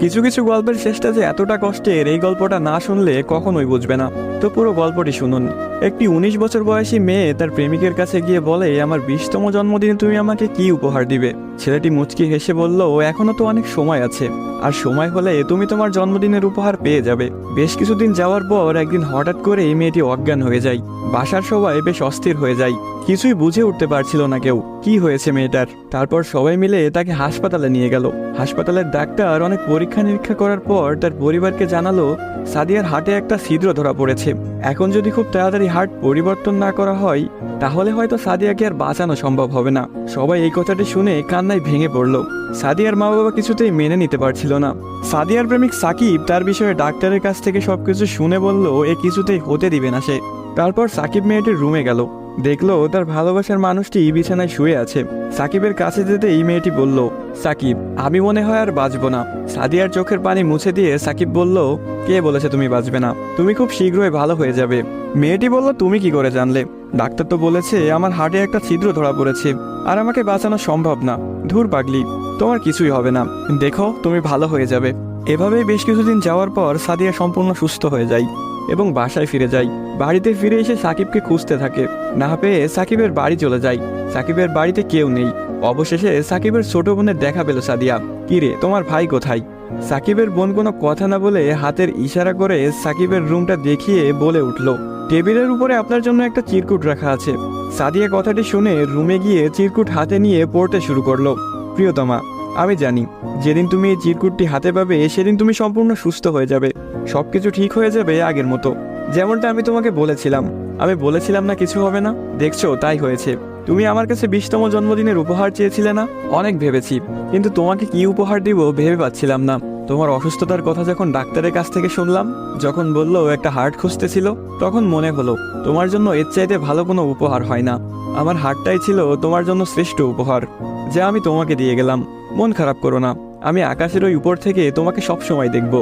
কিছু কিছু গল্পের শেষটা যে এতটা কষ্টের, এই গল্পটা না শুনলে কখনোই বুঝবে না। তো পুরো গল্পটি শুনুন। একটি 19 বছর বয়সী মেয়ে তার প্রেমিকের কাছে গিয়ে বলে, আমার 20তম জন্মদিনে তুমি আমাকে কি উপহার দিবে? ছেলেটি মুচকি হেসে বলল, এখনো তো অনেক সময় আছে, আর সময় হলে তুমি তোমার জন্মদিনের উপহার পেয়ে যাবে। বেশ কিছুদিন যাওয়ার পর একদিন হঠাৎ করে এই মেয়েটি অজ্ঞান হয়ে যায়। বাসার সবাই বেশ অস্থির হয়ে যায়, কিছুই বুঝে উঠতে পারছিল না কেউ কি হয়েছে মেয়েটার। তারপর সবাই মিলে তাকে হাসপাতালে নিয়ে গেল। হাসপাতালের ডাক্তার অনেক পরীক্ষা নিরীক্ষা করার পর তার পরিবারকে জানালো, সাদিয়ার হার্টে একটা ছিদ্র ধরা পড়েছে। এখন যদি খুব তাড়াতাড়ি হার্ট পরিবর্তন না করা হয়, তাহলে হয়তো সাদিয়াকে আর বাঁচানো সম্ভব হবে না। সবাই এই কথাটি শুনে কান্নায় ভেঙে পড়ল। সাদিয়ার মা বাবা কিছুতেই মেনে নিতে পারছিল না। সাদিয়ার প্রেমিক সাকিব তার বিষয়ে ডাক্তারের কাছ থেকে সবকিছু শুনে বলল, এ কিছুতেই হতে দিবে না সে। তারপর সাকিব মেয়েটির রুমে গেল, দেখলো তার ভালোবাসার মানুষটি বিছানায় শুয়ে আছে। সাকিবের কাছে যেতে এই মেয়েটি বলল, সাকিব, আমি মনে হয় আর বাঁচবো না। সাদিয়ার চোখের পানি মুছে দিয়ে সাকিব বলল, কে বলেছে তুমি বাঁচবে না? তুমি খুব শীঘ্রই ভালো হয়ে যাবে। মেয়েটি বলল, তুমি কি করে জানলে? ডাক্তার তো বলেছে আমার হার্টে একটা ছিদ্র ধরা পড়েছে, আর আমাকে বাঁচানো সম্ভব না। ধুর পাগলি, তোমার কিছুই হবে না, দেখো তুমি ভালো হয়ে যাবে। এভাবেই বেশ কিছুদিন যাওয়ার পর সাদিয়া সম্পূর্ণ সুস্থ হয়ে যায় এবং বাসায় ফিরে যায়। বাড়িতে ফিরে এসে সাকিবকে খুঁজতে থাকে, না পেয়ে সাকিবের বাড়ি চলে যায়। সাকিবের বাড়িতে কেউ নেই। অবশেষে সাকিবের ছোট বোনের দেখা পেল সাদিয়া। কিরে, তোমার ভাই কোথায়? সাকিবের বোন কোনো কথা না বলে হাতের ইশারা করে সাকিবের রুমটা দেখিয়ে বলে উঠল, টেবিলের উপরে আপনার জন্য একটা চিরকুট রাখা আছে। সাদিয়া কথাটি শুনে রুমে গিয়ে চিরকুট হাতে নিয়ে পড়তে শুরু করলো। প্রিয়তমা, আমি জানি যেদিন তুমি এই চিরকুটটি হাতে পাবে সেদিন তুমি সম্পূর্ণ সুস্থ হয়ে যাবে, সবকিছু ঠিক হয়ে যাবে আগের মতো, যেমনটা আমি তোমাকে বলেছিলাম। আমি বলেছিলাম না কিছু হবে না, দেখছো তাই হয়েছে। তুমি আমার কাছে 20তম জন্মদিনের উপহার চেয়েছিলে না? অনেক ভেবেছি, কিন্তু তোমাকে কি উপহার দিব ভেবে পাচ্ছিলাম না। তোমার অসুস্থতার কথা যখন ডাক্তারের কাছ থেকে শুনলাম, যখন বললো একটা হার্ট খুঁজতেছিল, তখন মনে হলো তোমার জন্য এর চাইতে ভালো কোনো উপহার হয় না। আমার হার্টটাই ছিল তোমার জন্য শ্রেষ্ঠ উপহার, যা আমি তোমাকে দিয়ে গেলাম। মন খারাপ করো না, আমি আকাশের ওই উপর থেকে তোমাকে সব সময় দেখব।